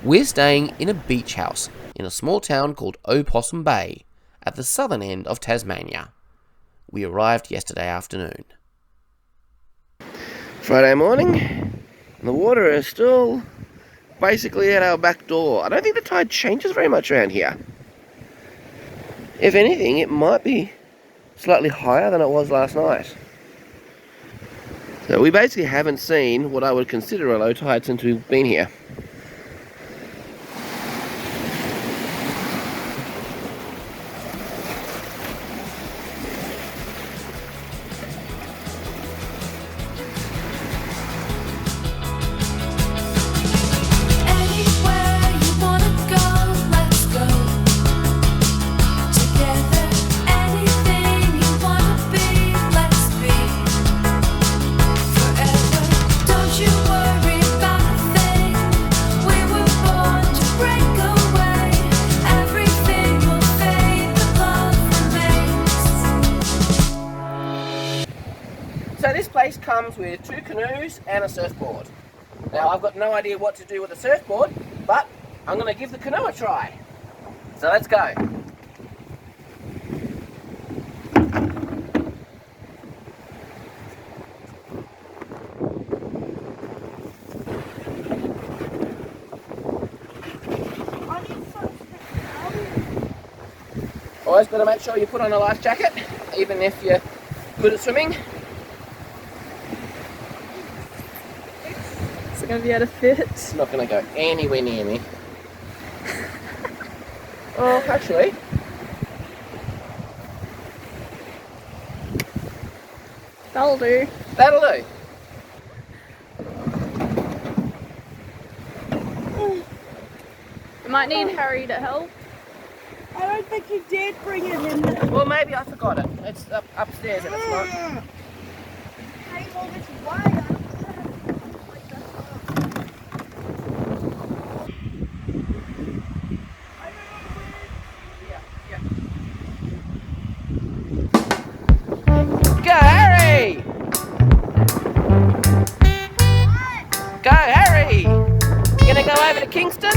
We're staying in a beach house in a small town called Opossum Bay at the southern end of Tasmania. We arrived yesterday afternoon. Friday morning, and the water is still basically at our back door. I don't think the tide changes very much around here. If anything, it might be slightly higher than it was last night. So we basically haven't seen what I would consider a low tide since we've been here. So this place comes with 2 canoes and a surfboard. Now I've got no idea what to do with the surfboard, but I'm going to give the canoe a try. So let's go. Always got to make sure you put on a life jacket, even if you're good at swimming. Is it going to be able to fit? It's not going to go anywhere near me. Oh, actually. That'll do. That'll do. We might need Harry to help. I don't think you did bring it in there. Well, maybe I forgot it. It's upstairs and it's not. Hey, well, it's wide. Go, Harry! Go, Harry! You gonna go over to Kingston?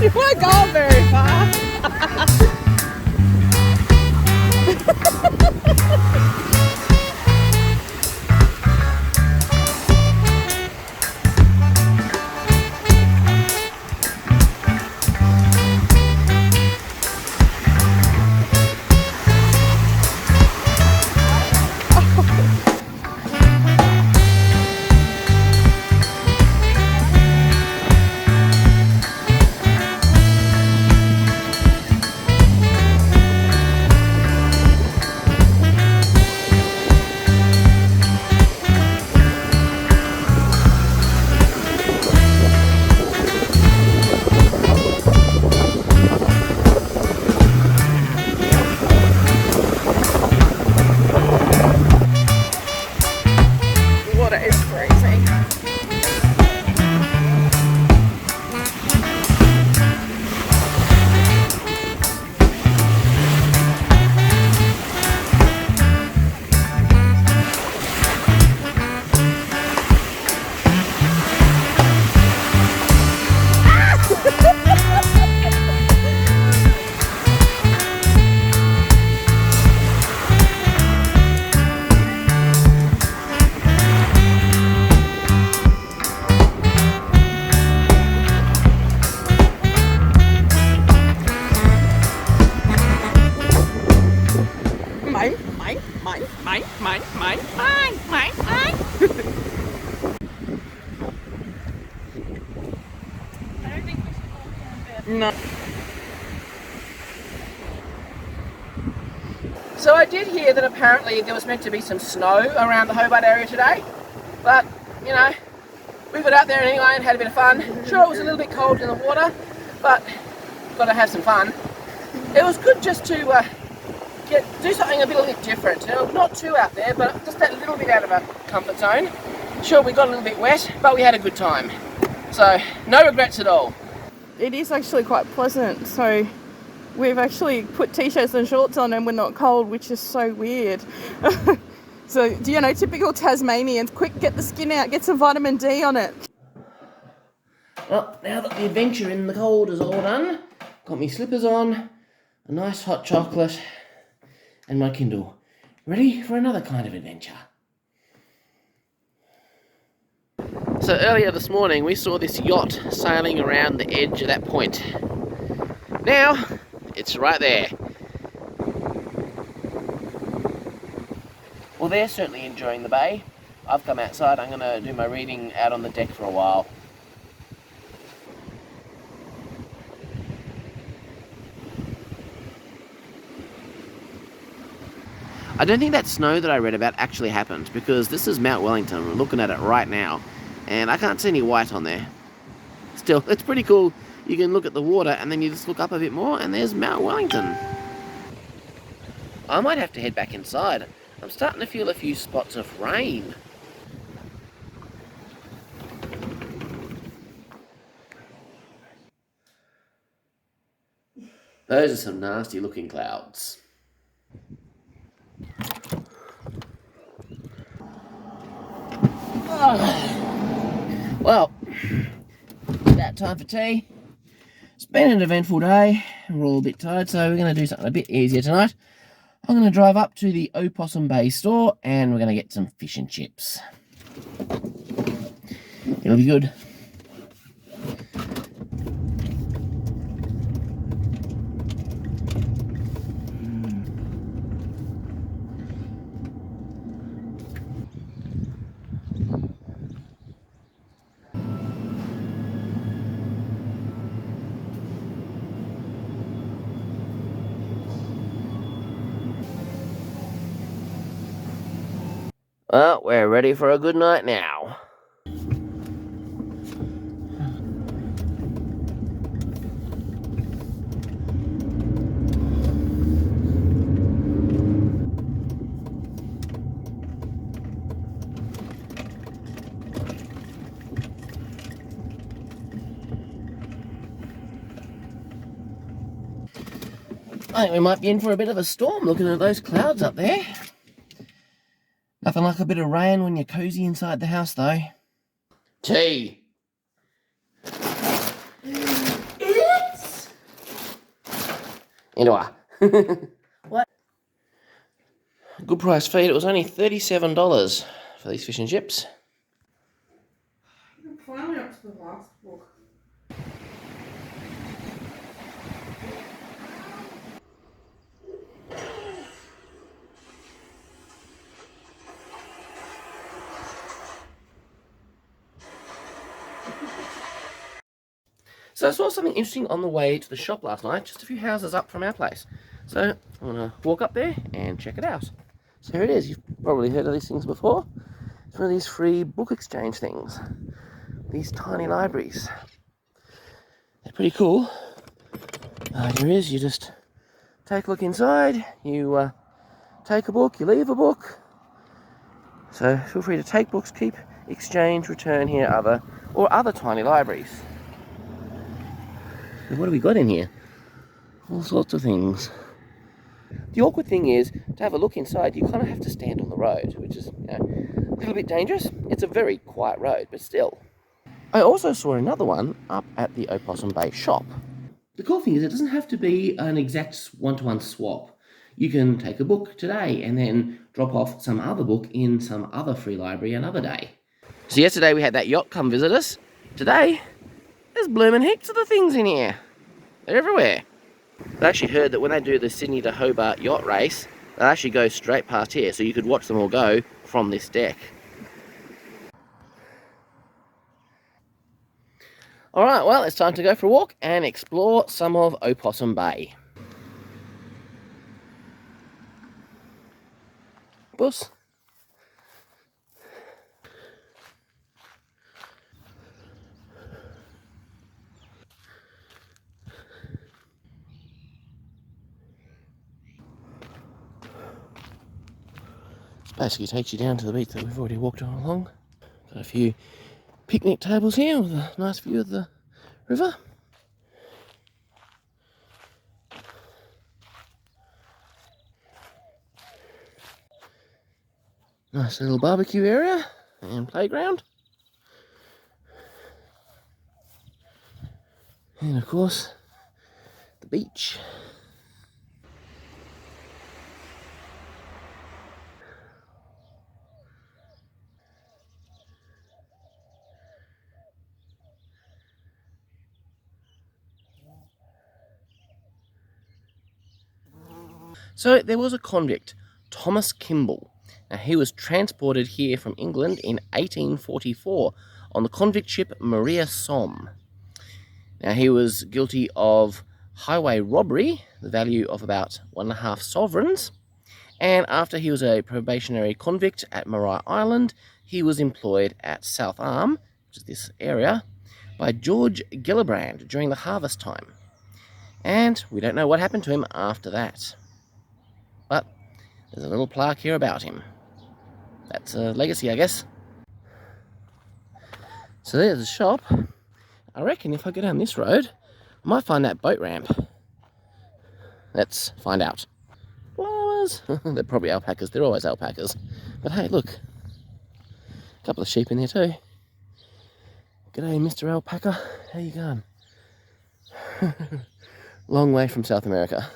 You won't go very far. Water is freezing. No. So I did hear that apparently there was meant to be some snow around the Hobart area today, but you know, we got out there anyway and had a bit of fun. Sure, it was a little bit cold in the water, but got to have some fun. It was good just to do something a little bit different. You know, not too out there, but just that little bit out of our comfort zone. Sure, we got a little bit wet, but we had a good time. So, no regrets at all. It is actually quite pleasant. So we've actually put t-shirts and shorts on and we're not cold, which is so weird. So, you know, typical Tasmanians, quick, get the skin out, get some vitamin D on it. Well, now that the adventure in the cold is all done, got my slippers on, a nice hot chocolate, and my Kindle. Ready for another kind of adventure. So earlier this morning we saw this yacht sailing around the edge of that point. Now, it's right there. Well, they're certainly enjoying the bay. I've come outside, I'm going to do my reading out on the deck for a while. I don't think that snow that I read about actually happened, because this is Mount Wellington. We're looking at it right now, and I can't see any white on there. Still, it's pretty cool. You can look at the water, and then you just look up a bit more, and there's Mount Wellington. I might have to head back inside. I'm starting to feel a few spots of rain. Those are some nasty looking clouds. Well, about time for tea. It's been an eventful day. We're all a bit tired, so we're going to do something a bit easier tonight. I'm going to drive up to the Opossum Bay store and we're going to get some fish and chips. It'll be good. Well, we're ready for a good night now. I think we might be in for a bit of a storm looking at those clouds up there. Nothing like a bit of rain when you're cozy inside the house, though. Tea. Idiots! Anyway. What? Good price feed. It was only $37 for these fish and chips. I'm finally up to the last book. So I saw something interesting on the way to the shop last night, just a few houses up from our place. So I'm going to walk up there and check it out. So here it is. You've probably heard of these things before. It's one of these free book exchange things. These tiny libraries. They're pretty cool. Here it is. You just take a look inside. You take a book, you leave a book. So feel free to take books, keep, exchange, return here, other tiny libraries. What have we got in here? All sorts of things. The awkward thing is, to have a look inside, you kind of have to stand on the road, which is, you know, a little bit dangerous. It's a very quiet road, but still. I also saw another one up at the Opossum Bay shop. The cool thing is, it doesn't have to be an exact one-to-one swap. You can take a book today and then drop off some other book in some other free library another day. So yesterday we had that yacht come visit us. Today, there's blooming heaps of the things in here. They're everywhere. I actually heard that when they do the Sydney to Hobart yacht race, they'll actually go straight past here, so you could watch them all go from this deck. Alright, well, it's time to go for a walk and explore some of Opossum Bay. octopus. This basically takes you down to the beach that we've already walked on along. Got a few picnic tables here with a nice view of the river. Nice little barbecue area and playground. And of course, the beach. So there was a convict, Thomas Kimball. Now he was transported here from England in 1844 on the convict ship Maria Somme. Now he was guilty of highway robbery, the value of about 1.5 sovereigns, and after he was a probationary convict at Maria Island, he was employed at South Arm, which is this area, by George Gillibrand during the harvest time. And we don't know what happened to him after that. But there's a little plaque here about him. That's a legacy, I guess. So there's the shop. I reckon if I go down this road, I might find that boat ramp. Let's find out. Flowers! They're probably alpacas. They're always alpacas. But hey, look. A couple of sheep in there too. G'day, Mr. Alpaca. How you going? Long way from South America.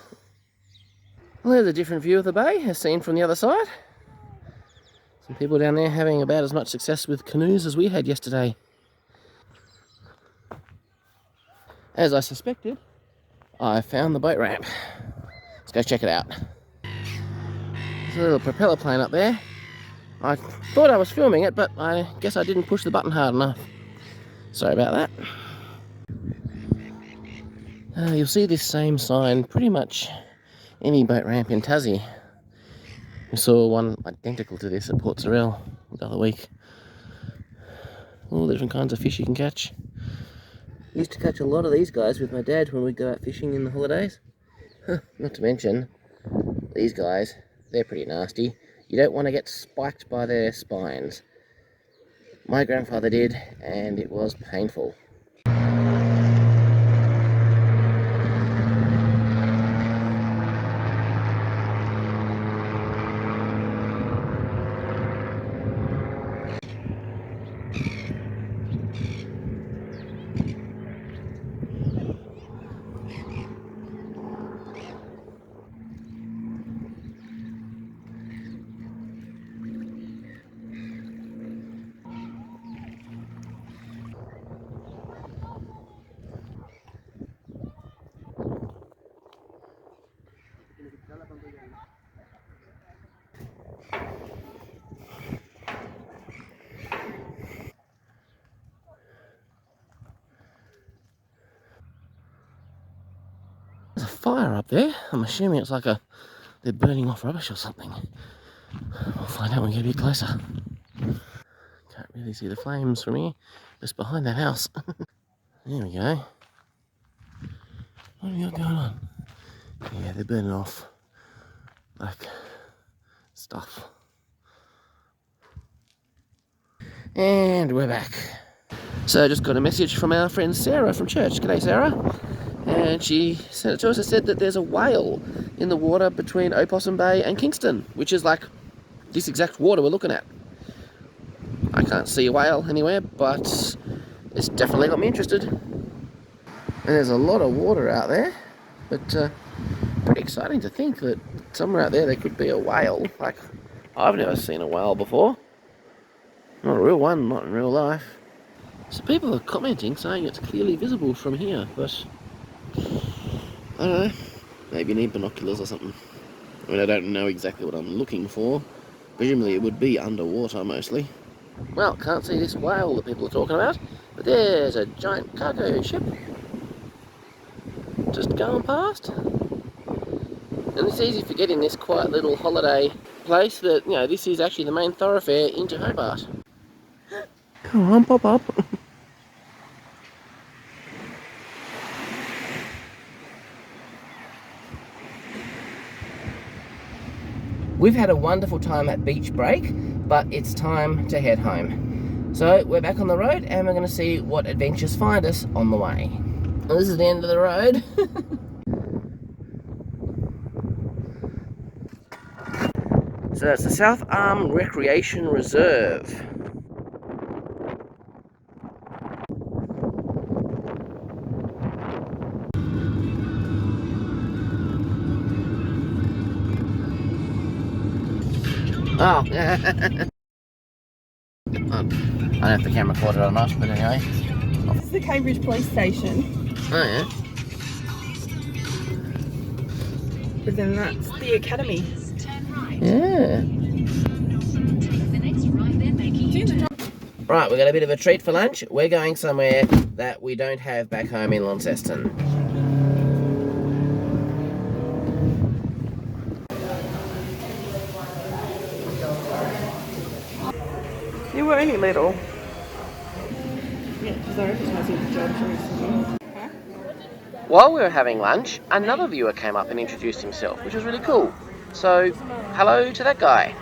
Well, there's a different view of the bay, as seen from the other side. Some people down there having about as much success with canoes as we had yesterday. As I suspected, I found the boat ramp. Let's go check it out. There's a little propeller plane up there. I thought I was filming it, but I guess I didn't push the button hard enough. Sorry about that. You'll see this same sign pretty much any boat ramp in Tassie. We saw one identical to this at Port Sorell the other week. All the different kinds of fish you can catch. Used to catch a lot of these guys with my dad when we'd go out fishing in the holidays. Not to mention, these guys, they're pretty nasty. You don't want to get spiked by their spines. My grandfather did, and it was painful. There's a fire up there. I'm assuming it's like they're burning off rubbish or something. We'll find out when we get a bit closer. Can't really see the flames from here, just behind that house. There we go. What have you got going on? Yeah, they're burning off like stuff. And we're back. So I just got a message from our friend Sarah from church. G'day, Sarah. And she sent it to us and said that there's a whale in the water between Opossum Bay and Kingston, which is like this exact water we're looking at. I can't see a whale anywhere, but it's definitely got me interested. And there's a lot of water out there, but pretty exciting to think that somewhere out there could be a whale. Like, I've never seen a whale before. Not a real one, not in real life. So people are commenting saying it's clearly visible from here, but I don't know, maybe you need binoculars or something. I mean, I don't know exactly what I'm looking for. Presumably it would be underwater mostly. Well, can't see this whale that people are talking about, but there's a giant cargo ship just going past. And it's easy forgetting this quiet little holiday place that, you know, this is actually the main thoroughfare into Hobart. Come on, pop up. We've had a wonderful time at Beach Break, but it's time to head home. So we're back on the road and we're going to see what adventures find us on the way. Well, this is the end of the road. So that's the South Arm Recreation Reserve. Oh, I don't know if the camera caught it or not, but anyway. This is the Cambridge Police Station. Oh yeah. But then that's the Academy. Yeah. Right, we've got a bit of a treat for lunch. We're going somewhere that we don't have back home in Launceston. You were only little. Yeah, because I recognise your jobs recently. While we were having lunch, another viewer came up and introduced himself, which was really cool. So, hello to that guy.